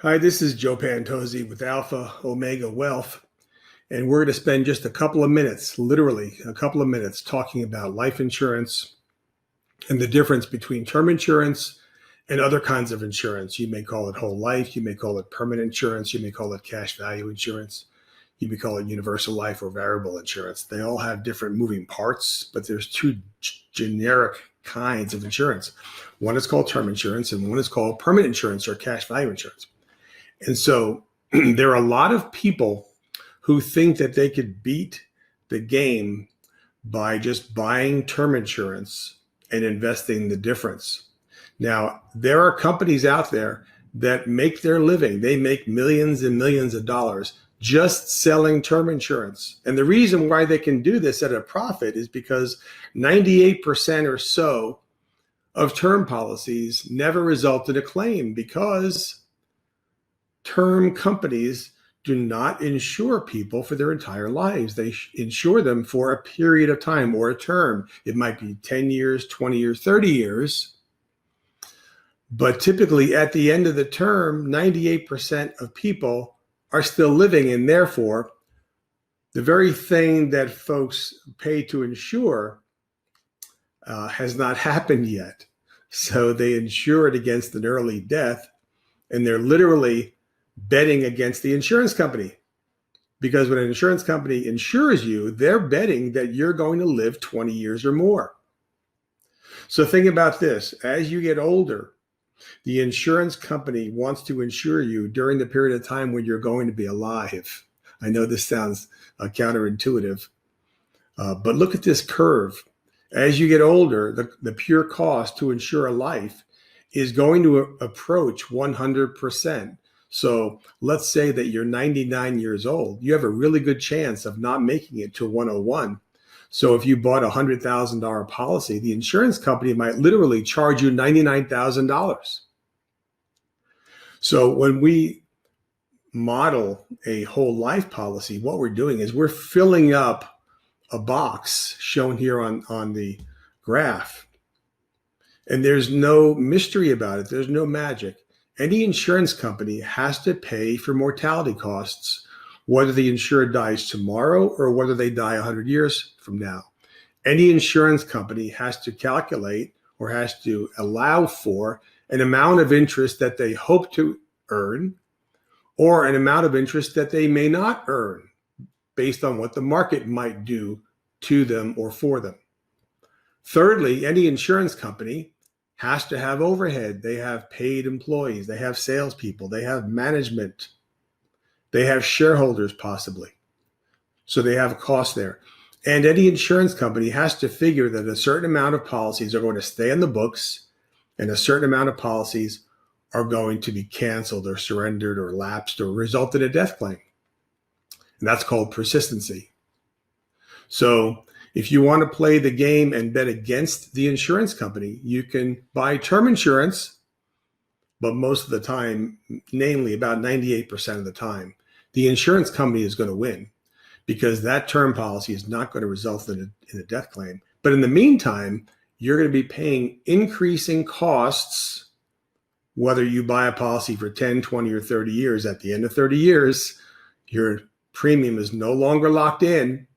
Hi, this is Joe Pantozzi with Alpha Omega Wealth, and we're going to spend just a couple of minutes, literally a couple of minutes, talking about life insurance and the difference between term insurance and other kinds of insurance. You may call it whole life, you may call it permanent insurance, you may call it cash value insurance, you may call it universal life or variable insurance. They all have different moving parts, but there's two generic kinds of insurance. One is called term insurance and one is called permanent insurance or cash value insurance. And so there are a lot of people who think that they could beat the game by just buying term insurance and investing the difference. Now, there are companies out there that make their living. They make millions and millions of dollars just selling term insurance. And the reason why they can do this at a profit is because 98% or so of term policies never result in a claim because term companies do not insure people for their entire lives. They insure them for a period of time or a term. It might be 10 years, 20 years, 30 years. But typically at the end of the term, 98% of people are still living, and therefore the very thing that folks pay to insure has not happened yet. So they insure it against an early death, and they're literally betting against the insurance company, because when an insurance company insures you, they're betting that you're going to live 20 years or more. So think about this. As you get older, the insurance company wants to insure you during the period of time when you're going to be alive. I know this sounds counterintuitive, but look at this curve. As you get older, the pure cost to insure a life is going to approach 100%. So let's say that you're 99 years old. You have a really good chance of not making it to 101. So if you bought a $100,000 policy, the insurance company might literally charge you $99,000. So when we model a whole life policy, what we're doing is we're filling up a box shown here on the graph. And there's no mystery about it. There's no magic. Any insurance company has to pay for mortality costs, whether the insured dies tomorrow or whether they die 100 years from now. Any insurance company has to calculate or has to allow for an amount of interest that they hope to earn or an amount of interest that they may not earn based on what the market might do to them or for them. Thirdly, any insurance company has to have overhead. They have paid employees, they have salespeople, they have management, they have shareholders possibly. So they have a cost there. And any insurance company has to figure that a certain amount of policies are going to stay on the books and a certain amount of policies are going to be canceled or surrendered or lapsed or result in a death claim. And that's called persistency. So if you want to play the game and bet against the insurance company, you can buy term insurance, but most of the time, namely about 98% of the time, the insurance company is going to win because that term policy is not going to result in a death claim. But in the meantime, you're going to be paying increasing costs, whether you buy a policy for 10, 20, or 30 years. At the end of 30 years, your premium is no longer locked in.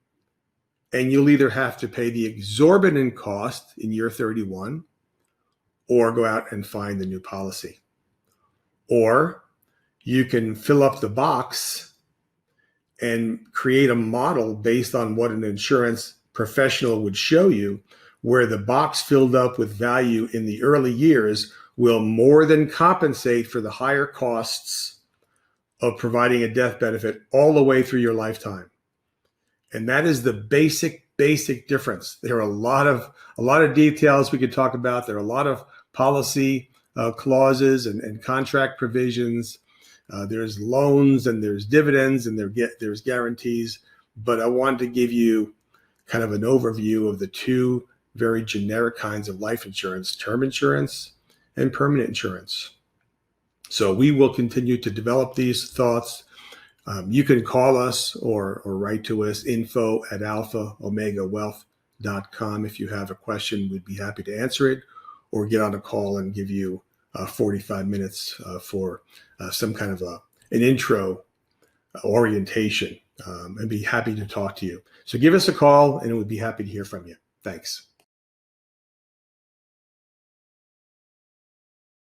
And you'll either have to pay the exorbitant cost in year 31 or go out and find a new policy. Or you can fill up the box and create a model based on what an insurance professional would show you, where the box filled up with value in the early years will more than compensate for the higher costs of providing a death benefit all the way through your lifetime. And that is the basic difference. There are a lot of details we could talk about. There are a lot of policy clauses and contract provisions. There's loans and there's dividends and there's guarantees. But I wanted to give you kind of an overview of the two very generic kinds of life insurance: term insurance and permanent insurance. So we will continue to develop these thoughts. You can call us or write to us, info@alphaomegawealth.com. If you have a question, we'd be happy to answer it or get on a call and give you 45 minutes for some kind of an intro orientation, and be happy to talk to you. So give us a call and we'd be happy to hear from you. Thanks.